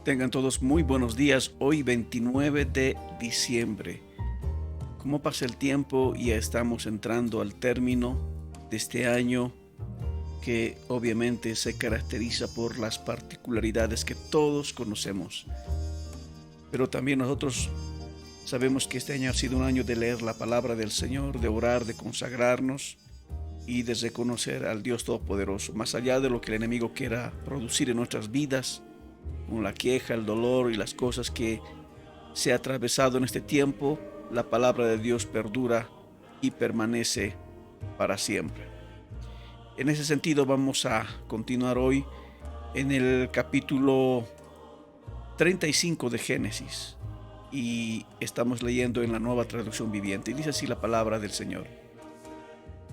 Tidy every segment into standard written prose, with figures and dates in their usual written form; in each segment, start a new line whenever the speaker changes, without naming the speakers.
Tengan todos muy buenos días. Hoy 29 de diciembre. ¿Cómo pasa el tiempo? Ya estamos entrando al término de este año que obviamente se caracteriza por las particularidades que todos conocemos. Pero también nosotros sabemos que este año ha sido un año de leer la palabra del Señor, de orar, de consagrarnos y de reconocer al Dios Todopoderoso. Más allá de lo que el enemigo quiera producir en nuestras vidas, con la queja, el dolor y las cosas que se ha atravesado en este tiempo, la palabra de Dios perdura y permanece para siempre. En ese sentido vamos a continuar hoy en el capítulo 35 de Génesis y estamos leyendo en la Nueva Traducción Viviente y dice así la palabra del Señor.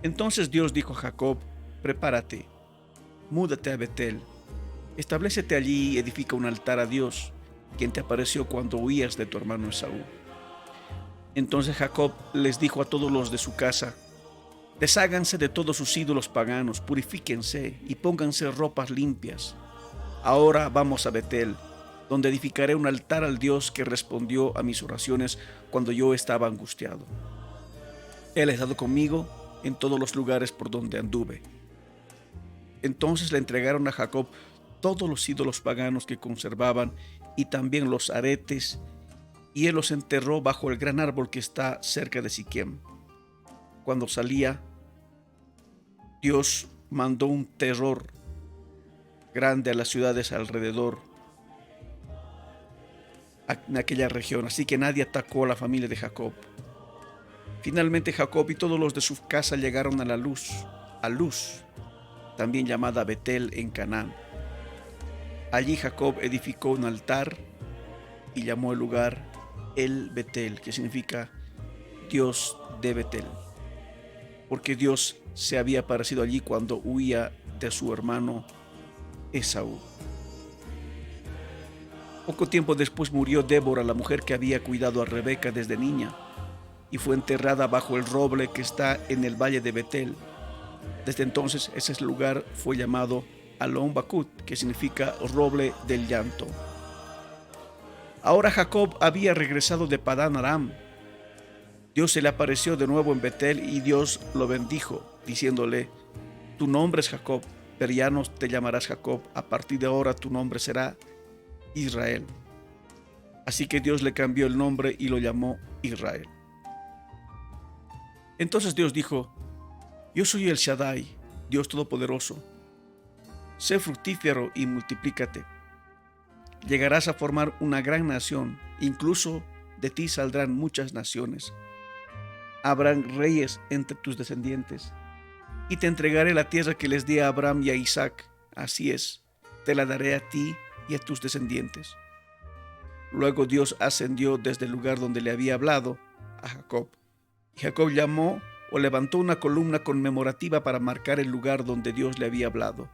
Entonces Dios dijo a Jacob: prepárate, múdate a Betel, establécete allí y edifica un altar a Dios, quien te apareció cuando huías de tu hermano Esaú. Entonces Jacob les dijo a todos los de su casa: desháganse de todos sus ídolos paganos, purifíquense y pónganse ropas limpias. Ahora vamos a Betel, donde edificaré un altar al Dios que respondió a mis oraciones cuando yo estaba angustiado. Él ha estado conmigo en todos los lugares por donde anduve. Entonces le entregaron a Jacob todos los ídolos paganos que conservaban y también los aretes, y él los enterró bajo el gran árbol que está cerca de Siquem. Cuando salía, Dios mandó un terror grande a las ciudades alrededor en aquella región, así que nadie atacó a la familia de Jacob. Finalmente Jacob y todos los de su casa llegaron a Luz, también llamada Betel en Canaán. Allí Jacob edificó un altar y llamó el lugar El Betel, que significa Dios de Betel, porque Dios se había aparecido allí cuando huía de su hermano Esaú. Poco tiempo después murió Débora, la mujer que había cuidado a Rebeca desde niña, y fue enterrada bajo el roble que está en el valle de Betel. Desde entonces ese lugar fue llamado Alon Bakut, que significa roble del llanto. Ahora Jacob había regresado de Padán Aram. Dios se le apareció de nuevo en Betel y Dios lo bendijo, diciéndole: tu nombre es Jacob, pero ya no te llamarás Jacob, a partir de ahora tu nombre será Israel. Así que Dios le cambió el nombre y lo llamó Israel. Entonces Dios dijo: yo soy el Shaddai, Dios Todopoderoso. Sé fructífero y multiplícate. Llegarás a formar una gran nación, incluso de ti saldrán muchas naciones. Habrán reyes entre tus descendientes, y te entregaré la tierra que les di a Abraham y a Isaac. Así es, te la daré a ti y a tus descendientes. Luego Dios ascendió desde el lugar donde le había hablado a Jacob, y Jacob llamó o levantó una columna conmemorativa para marcar el lugar donde Dios le había hablado.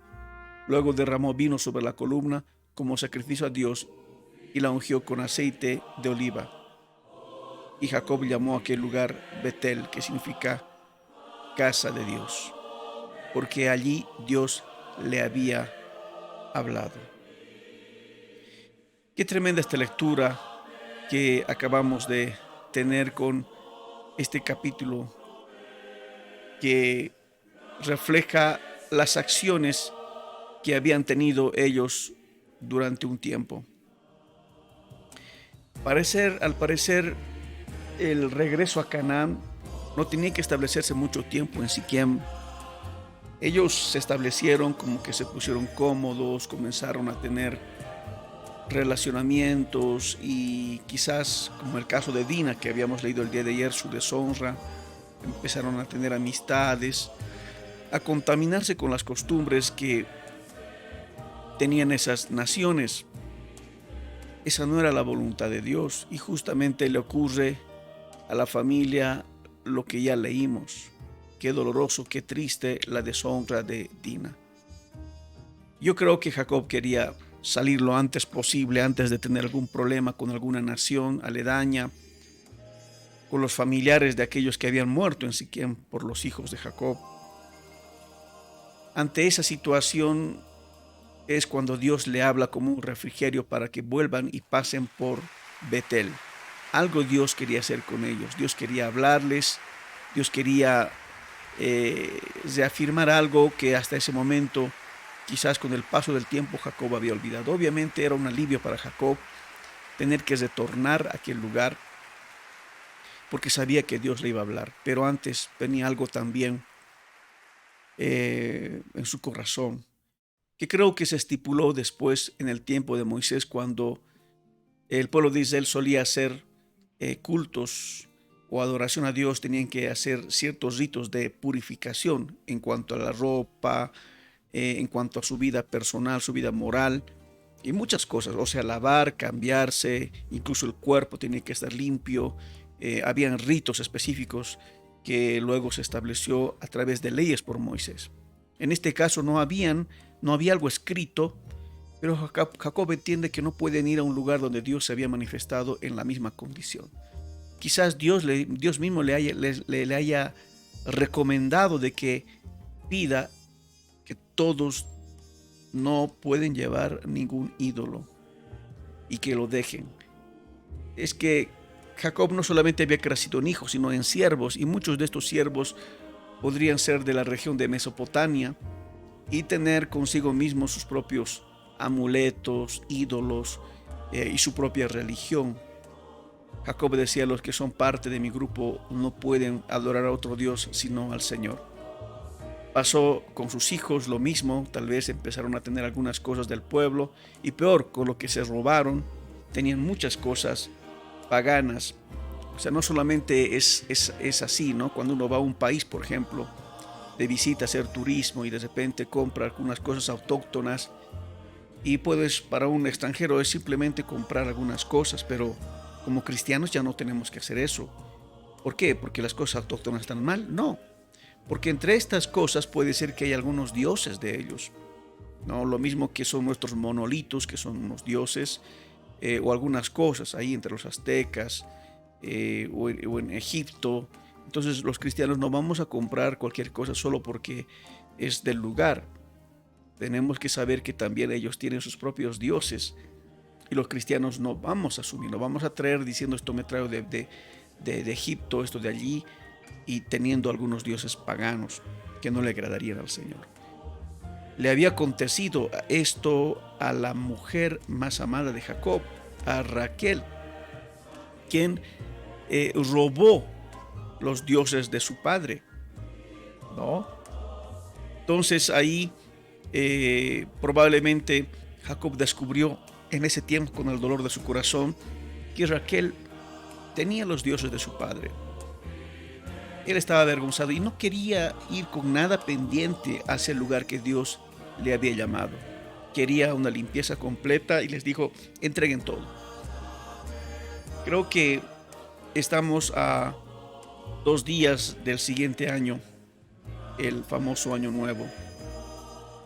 Luego derramó vino sobre la columna como sacrificio a Dios y la ungió con aceite de oliva. Y Jacob llamó a aquel lugar Betel, que significa casa de Dios, porque allí Dios le había hablado. Qué tremenda esta lectura que acabamos de tener con este capítulo que refleja las acciones que habían tenido ellos durante un tiempo. Al parecer, el regreso a Canaán no tenía que establecerse mucho tiempo en Siquem. Ellos se establecieron, como que se pusieron cómodos, comenzaron a tener relacionamientos y quizás, como el caso de Dina que habíamos leído el día de ayer, su deshonra, empezaron a tener amistades, a contaminarse con las costumbres que tenían esas naciones. Esa no era la voluntad de Dios y justamente le ocurre a la familia lo que ya leímos. Qué doloroso, qué triste la deshonra de Dina. Yo creo que Jacob quería salir lo antes posible, antes de tener algún problema con alguna nación aledaña, con los familiares de aquellos que habían muerto en Siquem por los hijos de Jacob. Ante esa situación, es cuando Dios le habla como un refrigerio para que vuelvan y pasen por Betel. Algo Dios quería hacer con ellos. Dios quería hablarles. Dios quería reafirmar algo que hasta ese momento, quizás con el paso del tiempo, Jacob había olvidado. Obviamente era un alivio para Jacob tener que retornar a aquel lugar porque sabía que Dios le iba a hablar. Pero antes venía algo también en su corazón, que creo que se estipuló después en el tiempo de Moisés, cuando el pueblo de Israel solía hacer cultos o adoración a Dios. Tenían que hacer ciertos ritos de purificación en cuanto a la ropa, en cuanto a su vida personal, su vida moral y muchas cosas. O sea, lavar, cambiarse, incluso el cuerpo tenía que estar limpio. Habían ritos específicos que luego se estableció a través de leyes por Moisés. En este caso no había algo escrito, pero Jacob entiende que no pueden ir a un lugar donde Dios se había manifestado en la misma condición. Quizás Dios mismo le haya recomendado de que pida que todos no pueden llevar ningún ídolo y que lo dejen. Es que Jacob no solamente había crecido en hijos, sino en siervos, y muchos de estos siervos podrían ser de la región de Mesopotamia y tener consigo mismos sus propios amuletos, ídolos y su propia religión. Jacob decía: los que son parte de mi grupo no pueden adorar a otro Dios sino al Señor. Pasó con sus hijos lo mismo. Tal vez empezaron a tener algunas cosas del pueblo, y peor, con lo que se robaron, tenían muchas cosas paganas. O sea, no solamente es así, ¿no? Cuando uno va a un país, por ejemplo, de visita, a hacer turismo, y de repente compra algunas cosas autóctonas, y puedes, para un extranjero es simplemente comprar algunas cosas, pero como cristianos ya no tenemos que hacer eso. ¿Por qué? ¿Porque las cosas autóctonas están mal? No, porque entre estas cosas puede ser que hay algunos dioses de ellos, ¿no? Lo mismo que son nuestros monolitos, que son unos dioses, o algunas cosas ahí entre los aztecas, o en Egipto. Entonces los cristianos no vamos a comprar cualquier cosa solo porque es del lugar. Tenemos que saber que también ellos tienen sus propios dioses, y los cristianos no vamos a asumir, no vamos a traer diciendo: esto me traigo de Egipto, esto de allí, y teniendo algunos dioses paganos que no le agradarían al Señor. Le había acontecido esto a la mujer más amada de Jacob, a Raquel, quien robó los dioses de su padre, ¿no? Entonces ahí probablemente Jacob descubrió en ese tiempo, con el dolor de su corazón, que Raquel tenía los dioses de su padre. Él estaba avergonzado y no quería ir con nada pendiente hacia el lugar que Dios le había llamado. Quería una limpieza completa y les dijo: entreguen todo. Creo que estamos a 2 días del siguiente año, el famoso Año Nuevo,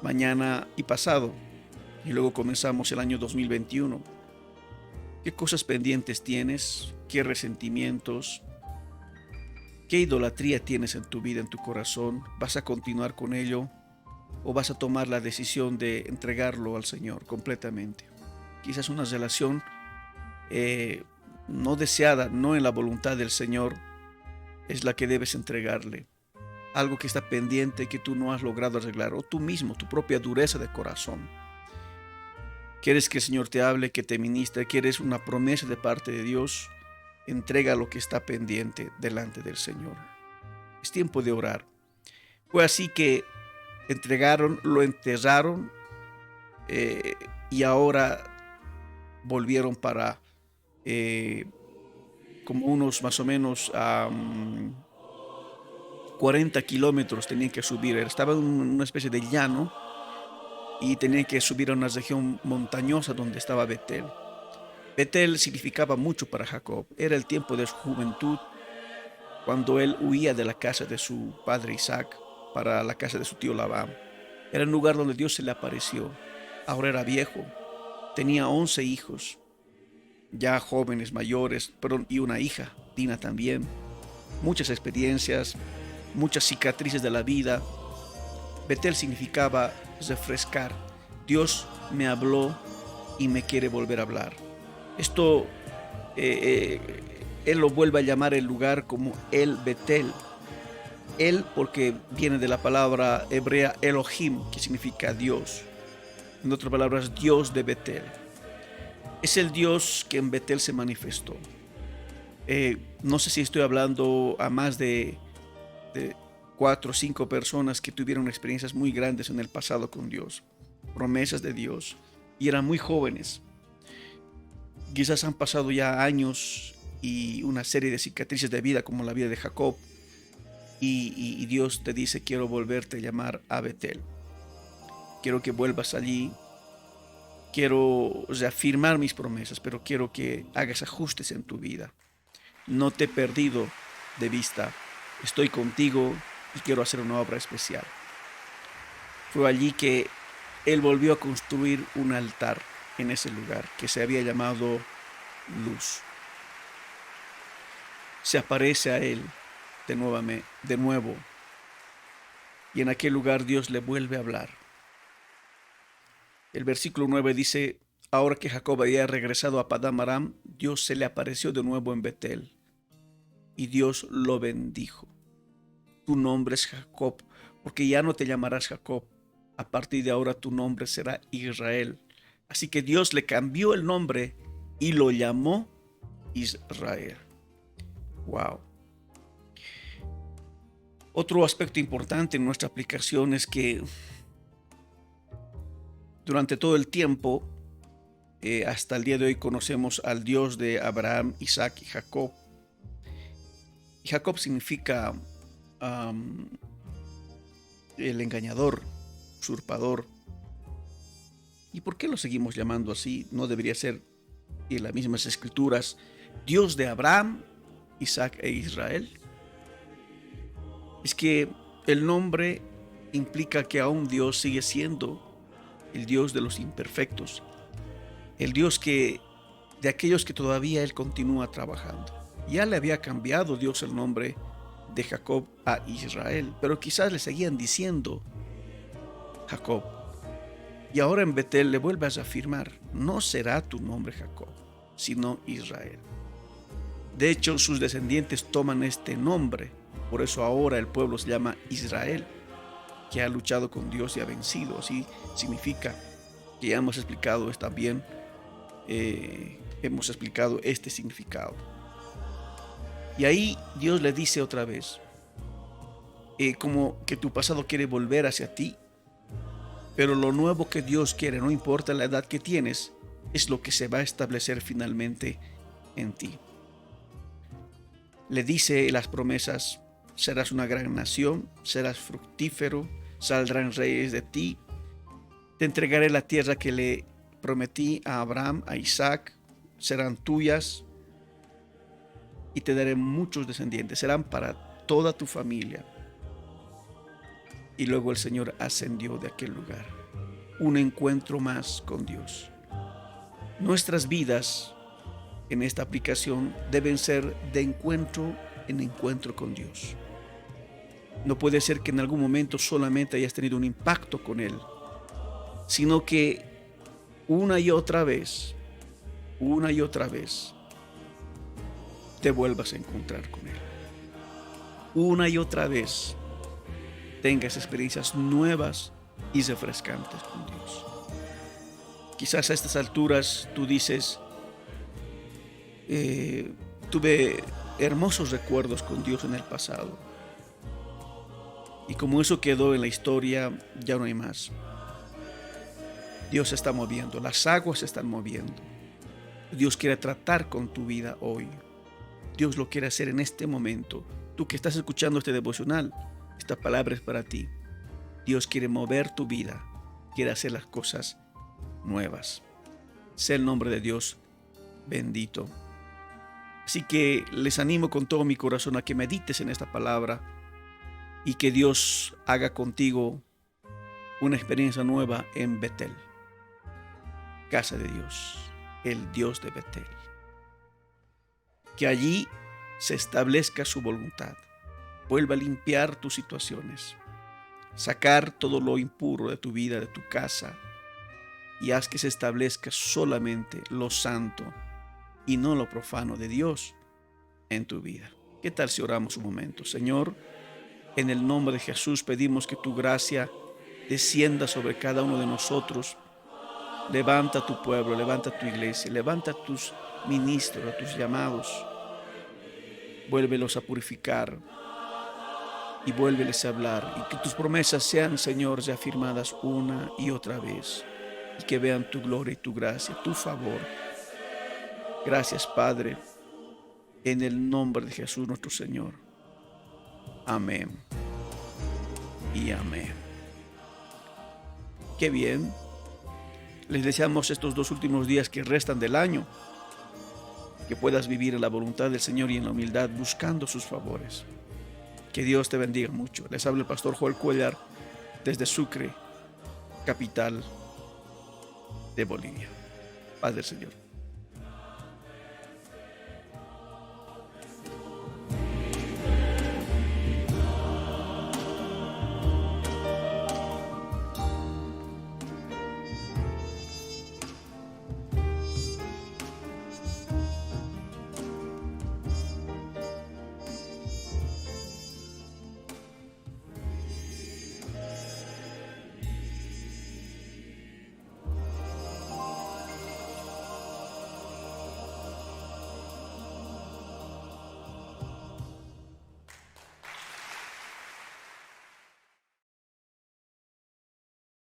mañana y pasado, y luego comenzamos el año 2021. ¿Qué cosas pendientes tienes? ¿Qué resentimientos? ¿Qué idolatría tienes en tu vida, en tu corazón? ¿Vas a continuar con ello o vas a tomar la decisión de entregarlo al Señor completamente? Quizás una relación no deseada, no en la voluntad del Señor, es la que debes entregarle. Algo que está pendiente, que tú no has logrado arreglar, o tú mismo, tu propia dureza de corazón. ¿Quieres que el Señor te hable, que te ministre? ¿Quieres una promesa de parte de Dios? Entrega lo que está pendiente delante del Señor. Es tiempo de orar. Fue así que entregaron, lo enterraron, y ahora volvieron para como unos más o menos 40 kilómetros tenían que subir. Estaba en una especie de llano y tenían que subir a una región montañosa donde estaba Betel. Betel significaba mucho para Jacob. Era el tiempo de su juventud, cuando él huía de la casa de su padre Isaac para la casa de su tío Labán. Era el lugar donde Dios se le apareció. Ahora era viejo, tenía 11 hijos, ya jóvenes, mayores, y una hija, Dina también. Muchas experiencias, muchas cicatrices de la vida. Betel significaba refrescar. Dios me habló y me quiere volver a hablar. Esto, él lo vuelve a llamar el lugar como El Betel. El porque viene de la palabra hebrea Elohim, que significa Dios. En otras palabras, Dios de Betel. Es el Dios que en Betel se manifestó. No sé si estoy hablando a más de 4 o 5 personas que tuvieron experiencias muy grandes en el pasado con Dios, promesas de Dios, y eran muy jóvenes. Quizás han pasado ya años y una serie de cicatrices de vida, como la vida de Jacob, y Dios te dice: quiero volverte a llamar a Betel. Quiero que vuelvas allí. Quiero reafirmar mis promesas, pero quiero que hagas ajustes en tu vida. No te he perdido de vista. Estoy contigo y quiero hacer una obra especial. Fue allí que él volvió a construir un altar en ese lugar que se había llamado Luz. Se aparece a él de nuevo, y en aquel lugar Dios le vuelve a hablar. El versículo 9 dice: ahora que Jacob había regresado a Padán Aram, Dios se le apareció de nuevo en Betel, y Dios lo bendijo. Tu nombre es Jacob, porque ya no te llamarás Jacob. A partir de ahora tu nombre será Israel. Así que Dios le cambió el nombre y lo llamó Israel. Wow. Otro aspecto importante en nuestra aplicación es que durante todo el tiempo, hasta el día de hoy, conocemos al Dios de Abraham, Isaac y Jacob. Y Jacob significa el engañador, usurpador. ¿Y por qué lo seguimos llamando así? ¿No debería ser en las mismas escrituras Dios de Abraham, Isaac e Israel? Es que el nombre implica que aún Dios sigue siendo el Dios de los imperfectos, el Dios de aquellos que todavía Él continúa trabajando. Ya le había cambiado Dios el nombre de Jacob a Israel, pero quizás le seguían diciendo Jacob. Y ahora en Betel le vuelve a afirmar: no será tu nombre Jacob, sino Israel. De hecho, sus descendientes toman este nombre, por eso ahora el pueblo se llama Israel, que ha luchado con Dios y ha vencido. Así significa que ya hemos explicado también, hemos explicado este significado. Y ahí Dios le dice otra vez, como que tu pasado quiere volver hacia ti, pero lo nuevo que Dios quiere, no importa la edad que tienes, es lo que se va a establecer finalmente en ti. Le dice las promesas: serás una gran nación, serás fructífero, saldrán reyes de ti, te entregaré la tierra que le prometí a Abraham, a Isaac, serán tuyas y te daré muchos descendientes, serán para toda tu familia. Y luego el Señor ascendió de aquel lugar. Un encuentro más con Dios. Nuestras vidas en esta aplicación deben ser de encuentro en encuentro con Dios. No puede ser que en algún momento solamente hayas tenido un impacto con Él, sino que una y otra vez, te vuelvas a encontrar con Él. Una y otra vez tengas experiencias nuevas y refrescantes con Dios. Quizás a estas alturas tú dices: tuve hermosos recuerdos con Dios en el pasado, y como eso quedó en la historia, ya no hay más. Dios se está moviendo, las aguas se están moviendo. Dios quiere tratar con tu vida hoy. Dios lo quiere hacer en este momento. Tú que estás escuchando este devocional, esta palabra es para ti. Dios quiere mover tu vida, quiere hacer las cosas nuevas. Sea el nombre de Dios bendito. Así que les animo con todo mi corazón a que medites en esta palabra y que Dios haga contigo una experiencia nueva en Betel, casa de Dios, el Dios de Betel. Que allí se establezca su voluntad, vuelva a limpiar tus situaciones, sacar todo lo impuro de tu vida, de tu casa, y haz que se establezca solamente lo santo y no lo profano de Dios en tu vida. ¿Qué tal si oramos un momento? Señor, en el nombre de Jesús pedimos que tu gracia descienda sobre cada uno de nosotros. Levanta a tu pueblo, levanta a tu iglesia, levanta a tus ministros, a tus llamados. Vuélvelos a purificar y vuélveles a hablar. Y que tus promesas sean, Señor, reafirmadas una y otra vez. Y que vean tu gloria y tu gracia, tu favor. Gracias, Padre, en el nombre de Jesús nuestro Señor. Amén y amén. Qué bien. Les deseamos estos 2 últimos días que restan del año, que puedas vivir en la voluntad del Señor y en la humildad, buscando sus favores. Que Dios te bendiga mucho. Les habla el pastor Joel Cuellar desde Sucre, capital de Bolivia. Paz del Señor.